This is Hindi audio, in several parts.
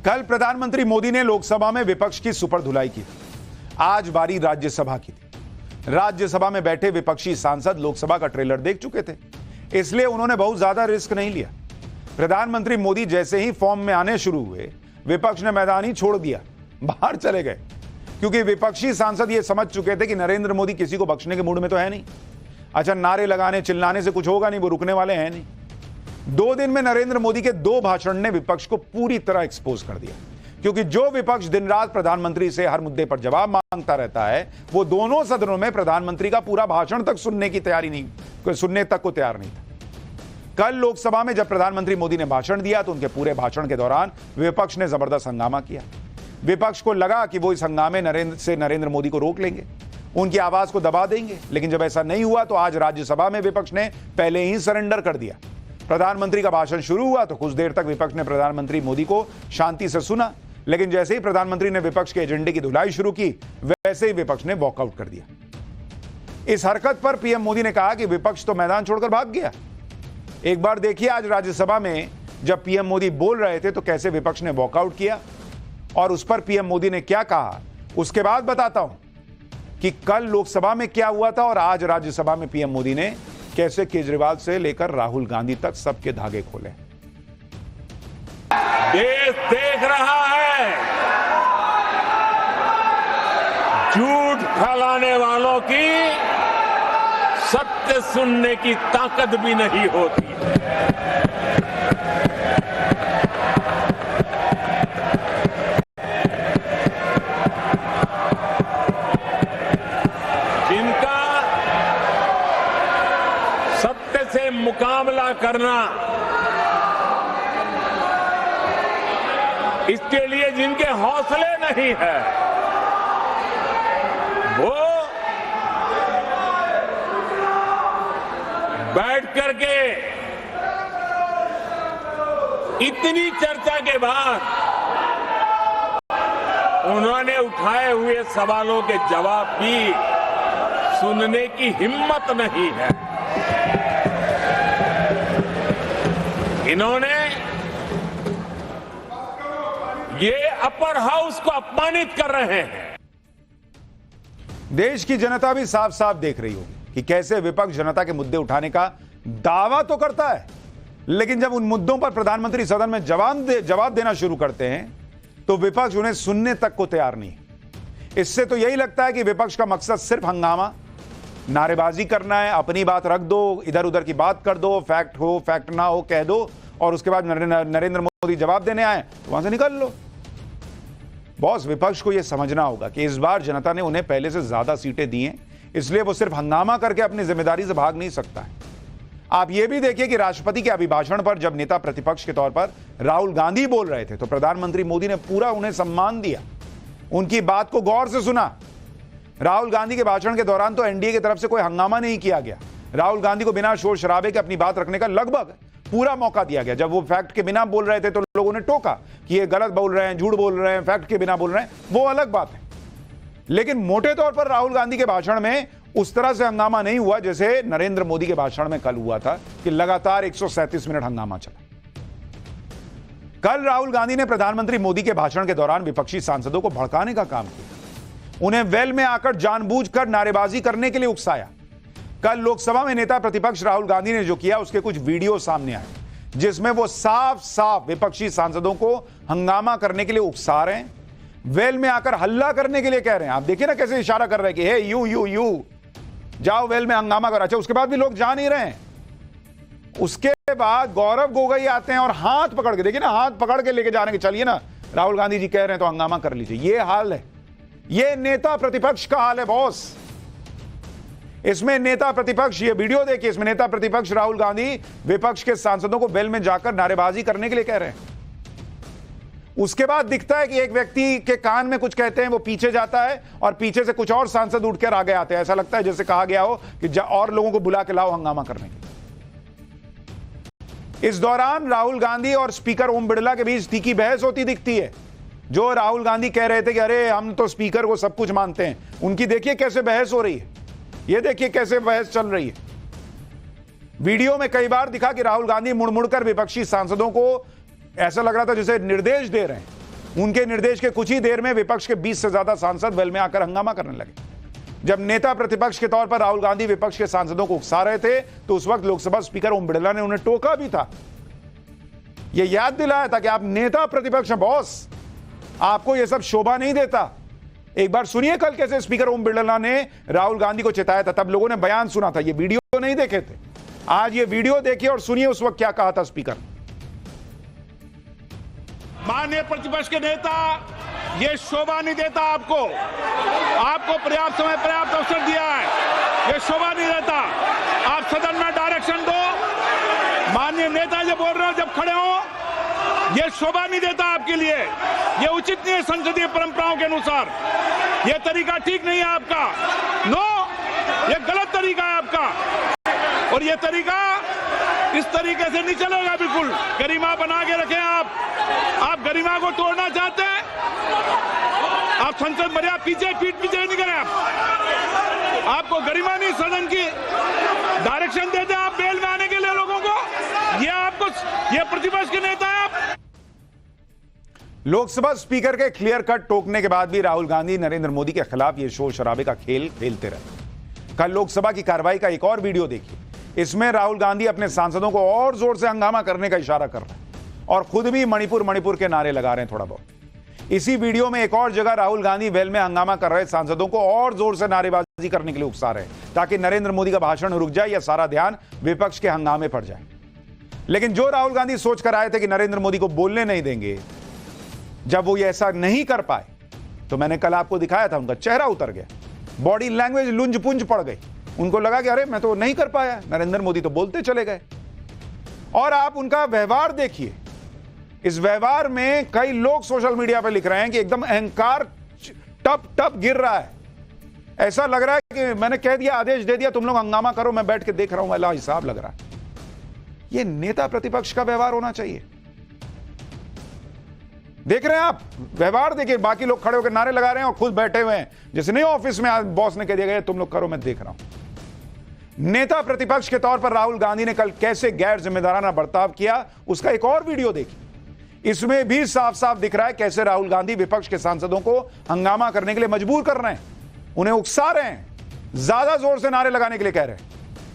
कल प्रधानमंत्री मोदी ने लोकसभा में विपक्ष की सुपर धुलाई की। आज बारी राज्यसभा की थी। राज्यसभा में बैठे विपक्षी सांसद लोकसभा का ट्रेलर देख चुके थे, इसलिए उन्होंने बहुत ज्यादा रिस्क नहीं लिया। प्रधानमंत्री मोदी जैसे ही फॉर्म में आने शुरू हुए, विपक्ष ने मैदान ही छोड़ दिया, बाहर चले गए, क्योंकि विपक्षी सांसद ये समझ चुके थे कि नरेंद्र मोदी किसी को बख्शने के मूड में तो है नहीं। अच्छा, नारे लगाने चिल्लाने से कुछ होगा नहीं, वो रुकने वाले हैं नहीं। 2 दिन में नरेंद्र मोदी के 2 भाषण ने विपक्ष को पूरी तरह एक्सपोज कर दिया, क्योंकि जो विपक्ष दिन रात प्रधानमंत्री से हर मुद्दे पर जवाब मांगता रहता है, वो दोनों सदनों में प्रधानमंत्री का पूरा भाषण तक सुनने तक को तैयार नहीं था। कल लोकसभा में जब प्रधानमंत्री मोदी ने भाषण दिया तो उनके पूरे भाषण के दौरान विपक्ष ने जबरदस्त हंगामा किया। विपक्ष को लगा कि वो इस हंगामे नरेंद्र मोदी को रोक लेंगे, उनकी आवाज को दबा देंगे, लेकिन जब ऐसा नहीं हुआ तो आज राज्यसभा में विपक्ष ने पहले ही सरेंडर कर दिया। प्रधानमंत्री का भाषण शुरू हुआ तो कुछ देर तक विपक्ष ने प्रधानमंत्री मोदी को शांति से सुना, लेकिन जैसे ही प्रधानमंत्री ने विपक्ष के एजेंडे की धुलाई शुरू की, वैसे ही विपक्ष ने वॉकआउट कर दिया। इस हरकत पर पीएम मोदी ने कहा कि विपक्ष तो मैदान छोड़कर भाग गया। एक बार देखिए आज राज्यसभा में जब पीएम मोदी बोल रहे थे तो कैसे विपक्ष ने वॉकआउट किया, और उस पर पीएम मोदी ने क्या कहा, उसके बाद बताता हूं कि कल लोकसभा में क्या हुआ था और आज राज्यसभा में पीएम मोदी ने कैसे केजरीवाल से लेकर राहुल गांधी तक सबके धागे खोले। देश देख रहा है, झूठ फैलाने वालों की सत्य सुनने की ताकत भी नहीं होती। जिनका सत्य से मुकाबला करना, इसके लिए जिनके हौसले नहीं है, वो बैठ करके इतनी चर्चा के बाद उन्होंने उठाए हुए सवालों के जवाब भी सुनने की हिम्मत नहीं है। इन्होंने ये अपर हाउस को अपमानित कर रहे हैं। देश की जनता भी साफ साफ देख रही होगी कि कैसे विपक्ष जनता के मुद्दे उठाने का दावा तो करता है, लेकिन जब उन मुद्दों पर प्रधानमंत्री सदन में जवाब देना शुरू करते हैं तो विपक्ष उन्हें सुनने तक को तैयार नहीं। इससे तो यही लगता है कि विपक्ष का मकसद सिर्फ हंगामा, नारेबाजी करना है, अपनी बात रख दो, इधर उधर की बात कर दो, फैक्ट हो फैक्ट ना हो कह दो, और उसके बाद नरेंद्र मोदी जवाब देने आए तो वहां से निकल लो। बॉस, विपक्ष को यह समझना होगा कि इस बार जनता ने उन्हें पहले से ज्यादा सीटें दी हैं, इसलिए वो सिर्फ हंगामा करके अपनी जिम्मेदारी से भाग नहीं सकता है। आप यह भी देखिए कि राष्ट्रपति के अभिभाषण पर जब नेता प्रतिपक्ष के तौर पर राहुल गांधी बोल रहे थे तो प्रधानमंत्री मोदी ने पूरा उन्हें सम्मान दिया, उनकी बात को गौर से सुना। राहुल गांधी के भाषण के दौरान तो एनडीए की तरफ से कोई हंगामा नहीं किया गया। राहुल गांधी को बिना शोर शराबे के अपनी बात रखने का लगभग पूरा मौका दिया गया। जब वो फैक्ट के बिना बोल रहे थे तो लोगों ने टोका कि ये गलत बोल रहे हैं, झूठ बोल रहे हैं, फैक्ट के बिना बोल रहे हैं, वो अलग बात है। लेकिन मोटे तौर पर राहुल गांधी के भाषण में उस तरह से हंगामा नहीं हुआ जैसे नरेंद्र मोदी के भाषण में कल हुआ था कि लगातार 137 मिनट हंगामा चला। कल राहुल गांधी ने प्रधानमंत्री मोदी के भाषण के दौरान विपक्षी सांसदों को भड़काने का काम किया, उन्हें वेल में आकर जानबूझकर नारेबाजी करने के लिए उकसाया। कल लोकसभा में नेता प्रतिपक्ष राहुल गांधी ने जो किया उसके कुछ वीडियो सामने आए, जिसमें वो साफ साफ विपक्षी सांसदों को हंगामा करने के लिए उकसा रहे हैं, वेल में आकर हल्ला करने के लिए कह रहे हैं। आप देखिए ना कैसे इशारा कर रहे हैं कि हे यू जाओ वेल में हंगामा करो। अच्छा, उसके बाद भी लोग जा नहीं रहे हैं। उसके बाद गौरव गोगोई आते हैं और हाथ पकड़ के, देखिए ना, हाथ पकड़ के लेके जा रहे हैं कि चलिए ना, राहुल गांधी जी कह रहे हैं तो हंगामा कर लीजिए। ये हाल है, ये नेता प्रतिपक्ष का हाल है बॉस। इसमें नेता प्रतिपक्ष, ये वीडियो देखिए, इसमें नेता प्रतिपक्ष राहुल गांधी विपक्ष के सांसदों को वेल में जाकर नारेबाजी करने के लिए कह रहे हैं। उसके बाद दिखता है कि एक व्यक्ति के कान में कुछ कहते हैं, वो पीछे जाता है और पीछे से कुछ और सांसद उठकर आगे आते हैं। ऐसा लगता है जैसे कहा गया हो कि और लोगों को बुला के लाओ हंगामा करने के लिए। इस दौरान राहुल गांधी और स्पीकर ओम बिड़ला के बीच तीखी बहस होती दिखती है। जो राहुल गांधी कह रहे थे कि अरे हम तो स्पीकर को सब कुछ मानते हैं, उनकी देखिए कैसे बहस हो रही है। ये देखिए कैसे बहस चल रही है। वीडियो में कई बार दिखा कि राहुल गांधी मुड़ मुड़कर विपक्षी सांसदों को ऐसा लग रहा था जैसे निर्देश दे रहे हैं उनके निर्देश के कुछ ही देर में विपक्ष के 20 से ज्यादा सांसद वेल में आकर हंगामा करने लगे। जब नेता प्रतिपक्ष के तौर पर राहुल गांधी विपक्ष के सांसदों को उकसा रहे थे तो उस वक्त लोकसभा स्पीकर ओम बिरला ने उन्हें टोका भी था, यह याद दिलाया था कि आप नेता प्रतिपक्ष हैं बॉस, आपको यह सब शोभा नहीं देता। एक बार सुनिए कल कैसे स्पीकर ओम बिरला ने राहुल गांधी को चेताया था, तब लोगों ने बयान सुना था, ये वीडियो नहीं देखे थे। आज ये वीडियो देखिए और सुनिए उस वक्त क्या कहा था स्पीकर। माननीय प्रतिपक्ष के नेता, ये शोभा नहीं देता आपको पर्याप्त समय पर्याप्त अवसर दिया है, ये शोभा नहीं देता। आप सदन में डायरेक्शन दो, माननीय नेता जब बोल रहे हो जब खड़े हो, ये शोभा नहीं देता आपके लिए, ये उचित नहीं है संसदीय परंपराओं के अनुसार, ये तरीका ठीक नहीं है आपका। नो, ये गलत तरीका है आपका और ये तरीका इस तरीके से नहीं चलेगा। बिल्कुल गरिमा बना के रखें आप गरिमा को तोड़ना चाहते हैं, आप संसद मर्यादा पीछे नहीं करें। आपको गरिमा नहीं, सदन की डायरेक्शन देते हैं आप बेल में आने के लिए लोगों को, ये प्रतिपक्ष के नेता है आप। लोकसभा स्पीकर के क्लियर कट टोकने के बाद भी राहुल गांधी नरेंद्र मोदी के खिलाफ ये शोर शराबे का खेल खेलते रहे। कल लोकसभा की कार्रवाई का एक और वीडियो देखिए, इसमें राहुल गांधी अपने सांसदों को और जोर से हंगामा करने का इशारा कर रहे हैं और खुद भी मणिपुर के नारे लगा रहे हैं थोड़ा बहुत। इसी वीडियो में एक और जगह राहुल गांधी वेल में हंगामा कर रहे सांसदों को और जोर से नारेबाजी करने के लिए उकसा रहे हैं ताकि नरेंद्र मोदी का भाषण रुक जाए या सारा ध्यान विपक्ष के हंगामे पर जाए। लेकिन जो राहुल गांधी सोच कर आए थे कि नरेंद्र मोदी को बोलने नहीं देंगे, जब वो ऐसा नहीं कर पाए तो मैंने कल आपको दिखाया था उनका चेहरा उतर गया, बॉडी लैंग्वेज लुंज पुंज पड़ गई। उनको लगा कि अरे मैं तो नहीं कर पाया, नरेंद्र मोदी तो बोलते चले गए। और आप उनका व्यवहार देखिए, इस व्यवहार में कई लोग सोशल मीडिया पर लिख रहे हैं कि एकदम अहंकार टप टप गिर रहा है। ऐसा लग रहा है कि मैंने कह दिया, आदेश दे दिया, तुम लोग हंगामा करो, मैं बैठ के देख रहा हूं वाला हिसाब लग रहा है। यह नेता प्रतिपक्ष का व्यवहार होना चाहिए। देख रहे हैं आप, व्यवहार देखिए, बाकी लोग खड़े होकर नारे लगा रहे हैं और खुद बैठे हुए हैं, जैसे नहीं ऑफिस में आज बॉस ने कह दिया गया तुम लोग करो, मैं देख रहा हूं। नेता प्रतिपक्ष के तौर पर राहुल गांधी ने कल कैसे गैर जिम्मेदाराना बर्ताव किया, उसका एक और वीडियो देखिए। इसमें भी साफ साफ दिख रहा है कैसे राहुल गांधी विपक्ष के सांसदों को हंगामा करने के लिए मजबूर कर रहे हैं, उन्हें उकसा रहे हैं, ज्यादा जोर से नारे लगाने के लिए कह रहे हैं।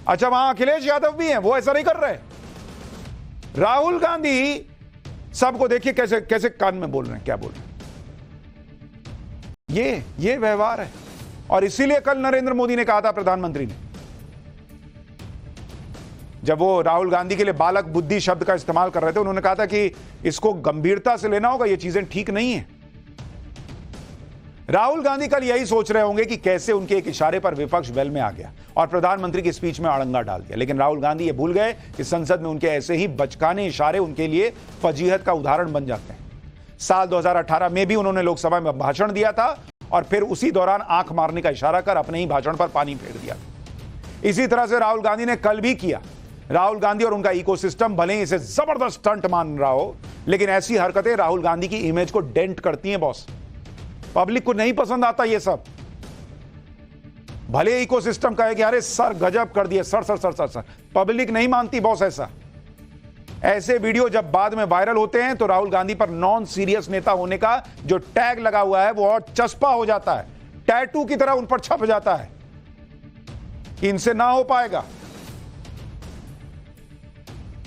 अच्छा, वहां अखिलेश यादव भी हैं, वो ऐसा नहीं कर रहे। राहुल गांधी सबको देखिए कैसे कैसे कान में बोल रहे हैं, क्या बोल रहे हैं। ये व्यवहार है। और इसीलिए कल नरेंद्र मोदी ने कहा था, प्रधानमंत्री ने, जब वो राहुल गांधी के लिए बालक बुद्धि शब्द का इस्तेमाल कर रहे थे, उन्होंने कहा था कि इसको गंभीरता से लेना होगा, ये चीजें ठीक नहीं है। राहुल गांधी कल यही सोच रहे होंगे कि कैसे उनके एक इशारे पर विपक्ष वेल में आ गया और प्रधानमंत्री की स्पीच में अड़ंगा डाल दिया। लेकिन राहुल गांधी ये भूल गए कि संसद में उनके ऐसे ही बचकाने इशारे उनके लिए फजीहत का उदाहरण बन जाते हैं। साल 2018 में भी उन्होंने लोकसभा में भाषण दिया था और फिर उसी दौरान आंख मारने का इशारा कर अपने ही भाषण पर पानी फेर दिया। इसी तरह से राहुल गांधी ने कल भी किया। राहुल गांधी और उनका इकोसिस्टम भले ही इसे जबरदस्त स्टंट मान रहा हो, लेकिन ऐसी हरकतें राहुल गांधी की इमेज को डेंट करती हैं बॉस। पब्लिक को नहीं पसंद आता ये सब। भले इकोसिस्टम कहे कि अरे सर गजब कर दिए, sir sir sir sir sir, public नहीं मानती बॉस ऐसा। ऐसे वीडियो जब बाद में वायरल होते हैं तो राहुल गांधी पर नॉन सीरियस नेता होने का जो टैग लगा हुआ है वो और चस्पा हो जाता है, टैटू की तरह उन पर छप जाता है कि इनसे ना हो पाएगा।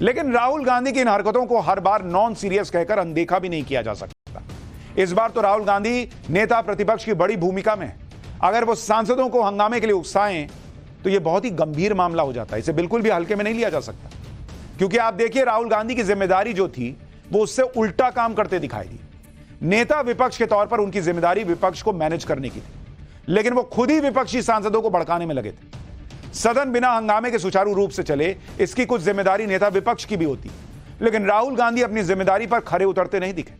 लेकिन राहुल गांधी की इन हरकतों को हर बार नॉन सीरियस कहकर अनदेखा भी नहीं किया जा सकता। इस बार तो राहुल गांधी नेता प्रतिपक्ष की बड़ी भूमिका में, अगर वो सांसदों को हंगामे के लिए उकसाएं तो यह बहुत ही गंभीर मामला हो जाता है। इसे बिल्कुल भी हल्के में नहीं लिया जा सकता, क्योंकि आप देखिए राहुल गांधी की जिम्मेदारी जो थी वो उससे उल्टा काम करते दिखाई दी। नेता विपक्ष के तौर पर उनकी जिम्मेदारी विपक्ष को मैनेज करने की थी, लेकिन वो खुद ही विपक्षी सांसदों को भड़काने में लगे थे। सदन बिना हंगामे के सुचारू रूप से चले, इसकी कुछ जिम्मेदारी नेता विपक्ष की भी होती, लेकिन राहुल गांधी अपनी जिम्मेदारी पर खरे उतरते नहीं दिखे।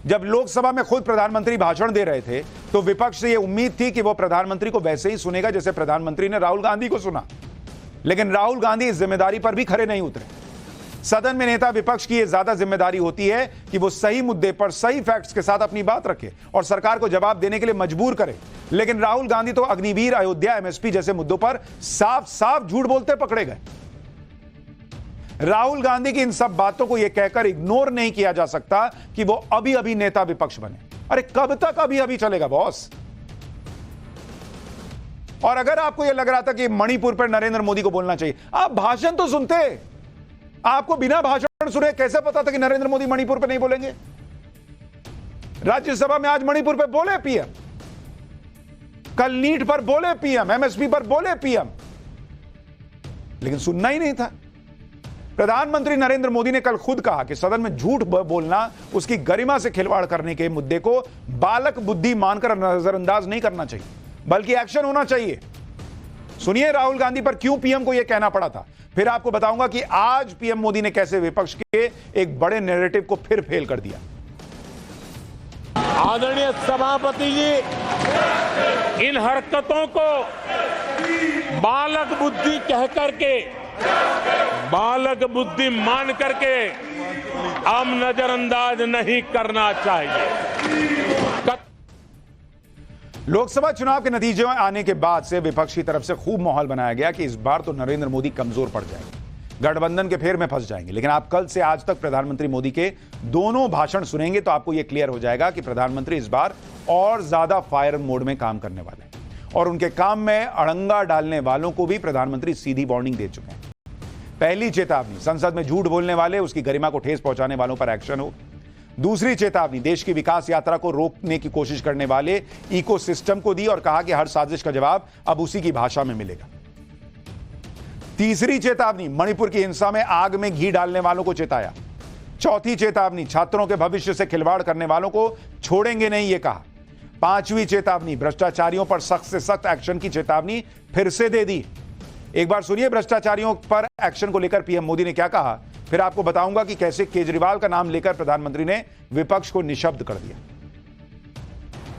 जब लोकसभा में खुद प्रधानमंत्री भाषण दे रहे थे तो विपक्ष से यह उम्मीद थी कि वो प्रधानमंत्री को वैसे ही सुनेगा जैसे प्रधानमंत्री ने राहुल गांधी को सुना, लेकिन राहुल गांधी इस जिम्मेदारी पर भी खरे नहीं उतरे। सदन में नेता विपक्ष की यह ज्यादा जिम्मेदारी होती है कि वो सही मुद्दे पर सही फैक्ट्स के साथ अपनी बात रखे और सरकार को जवाब देने के लिए मजबूर करे। लेकिन राहुल गांधी तो अग्निवीर, अयोध्या, एमएसपी जैसे मुद्दों पर साफ साफ झूठ बोलते पकड़े गए। राहुल गांधी की इन सब बातों को यह कहकर इग्नोर नहीं किया जा सकता कि वो अभी अभी नेता विपक्ष बने। अरे कब तक अभी अभी चलेगा बॉस? और अगर आपको यह लग रहा था कि मणिपुर पर नरेंद्र मोदी को बोलना चाहिए, आप भाषण तो सुनते। आपको बिना भाषण सुने कैसे पता था कि नरेंद्र मोदी मणिपुर पर नहीं बोलेंगे? राज्यसभा में आज मणिपुर पर बोले पीएम, कल नीट पर बोले पीएम, एमएसपी पर बोले पीएम, लेकिन सुनना ही नहीं था। प्रधानमंत्री नरेंद्र मोदी ने कल खुद कहा कि सदन में झूठ बोलना, उसकी गरिमा से खिलवाड़ करने के मुद्दे को बालक बुद्धि मानकर नजरअंदाज नहीं करना चाहिए, बल्कि एक्शन होना चाहिए। सुनिए राहुल गांधी पर क्यों पीएम को यह कहना पड़ा था। फिर आपको बताऊंगा कि आज पीएम मोदी ने कैसे विपक्ष के एक बड़े नैरेटिव को फिर फेल कर दिया। आदरणीय सभापति जी, इन हरकतों को बालक बुद्धि कह करके, बालक बुद्धि मान करके हम नजरअंदाज नहीं करना चाहिए। लोकसभा चुनाव के नतीजे आने के बाद से विपक्ष की तरफ से खूब माहौल बनाया गया कि इस बार तो नरेंद्र मोदी कमजोर पड़ जाएंगे, गठबंधन के फेर में फंस जाएंगे। लेकिन आप कल से आज तक प्रधानमंत्री मोदी के दोनों भाषण सुनेंगे तो आपको यह क्लियर हो जाएगा कि प्रधानमंत्री इस बार और ज्यादा फायर मोड में काम करने वाले हैं, और उनके काम में अड़ंगा डालने वालों को भी प्रधानमंत्री सीधी वार्निंग दे चुके हैं। पहली चेतावनी, संसद में झूठ बोलने वाले, उसकी गरिमा को ठेस पहुंचाने वालों पर एक्शन हो। दूसरी चेतावनी, देश की विकास यात्रा को रोकने की कोशिश करने वाले इकोसिस्टम को दी और कहा कि हर साजिश का जवाब अब उसी की भाषा में मिलेगा। तीसरी चेतावनी, मणिपुर की हिंसा में आग में घी डालने वालों को चेताया। चौथी चेतावनी, छात्रों के भविष्य से खिलवाड़ करने वालों को छोड़ेंगे नहीं, यह कहा। पांचवी चेतावनी, भ्रष्टाचारियों पर सख्त से सख्त एक्शन की चेतावनी फिर से दे दी। एक बार सुनिए भ्रष्टाचारियों पर एक्शन को लेकर पीएम मोदी ने क्या कहा, फिर आपको बताऊंगा कि कैसे केजरीवाल का नाम लेकर प्रधानमंत्री ने विपक्ष को निशब्द कर दिया।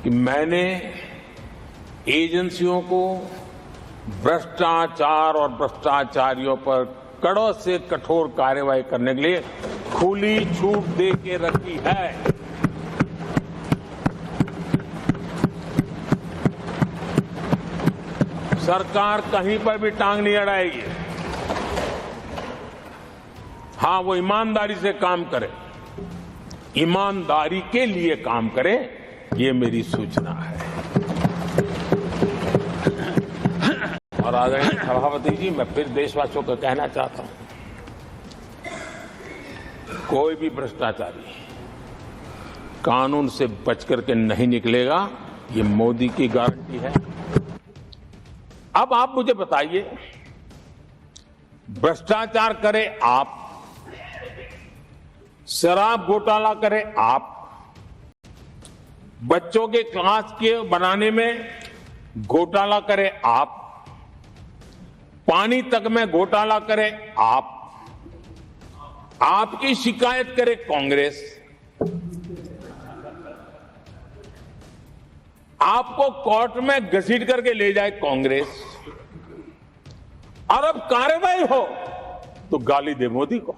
कि मैंने एजेंसियों को भ्रष्टाचार और भ्रष्टाचारियों पर कड़ों से कठोर कार्रवाई करने के लिए खुली छूट दे के रखी है। सरकार कहीं पर भी टांग नहीं अड़ाएगी। हां, वो ईमानदारी से काम करे, ईमानदारी के लिए काम करे, ये मेरी सूचना है। और आदरणीय सभापति जी, मैं फिर देशवासियों को कहना चाहता हूं, कोई भी भ्रष्टाचारी कानून से बच करके नहीं निकलेगा, ये मोदी की गारंटी है। अब आप मुझे बताइए, भ्रष्टाचार करे आप, शराब घोटाला करे आप, बच्चों के क्लास के बनाने में घोटाला करे आप, पानी तक में घोटाला करे आप, आपकी शिकायत करे कांग्रेस, आपको कोर्ट में घसीट करके ले जाए कांग्रेस, और अब कार्रवाई हो तो गाली दे मोदी को।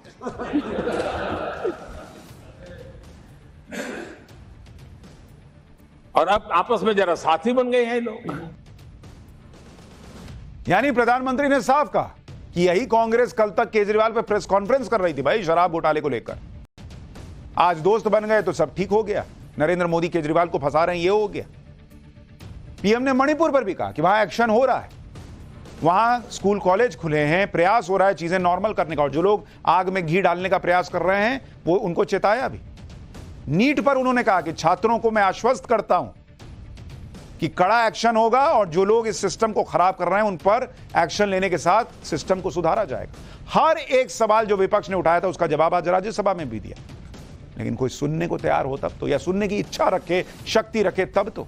और अब आपस में जरा साथी बन गए हैं लोग। यानी प्रधानमंत्री ने साफ कहा कि यही कांग्रेस कल तक केजरीवाल पे प्रेस कॉन्फ्रेंस कर रही थी भाई शराब घोटाले को लेकर, आज दोस्त बन गए तो सब ठीक हो गया, नरेंद्र मोदी केजरीवाल को फंसा रहे हैं, ये हो गया। पीएम ने मणिपुर पर भी कहा कि वहां एक्शन हो रहा है, वहां स्कूल कॉलेज खुले हैं, प्रयास हो रहा है चीजें नॉर्मल करने का, और जो लोग आग में घी डालने का प्रयास कर रहे हैं वो उनको चेताया भी। नीट पर उन्होंने कहा कि छात्रों को मैं आश्वस्त करता हूं कि कड़ा एक्शन होगा, और जो लोग इस सिस्टम को खराब कर रहे हैं उन पर एक्शन लेने के साथ सिस्टम को सुधारा जाएगा। हर एक सवाल जो विपक्ष ने उठाया था उसका जवाब आज राज्यसभा में भी दिया, लेकिन कोई सुनने को तैयार हो तब तो, या सुनने की इच्छा रखे, शक्ति रखे तब तो।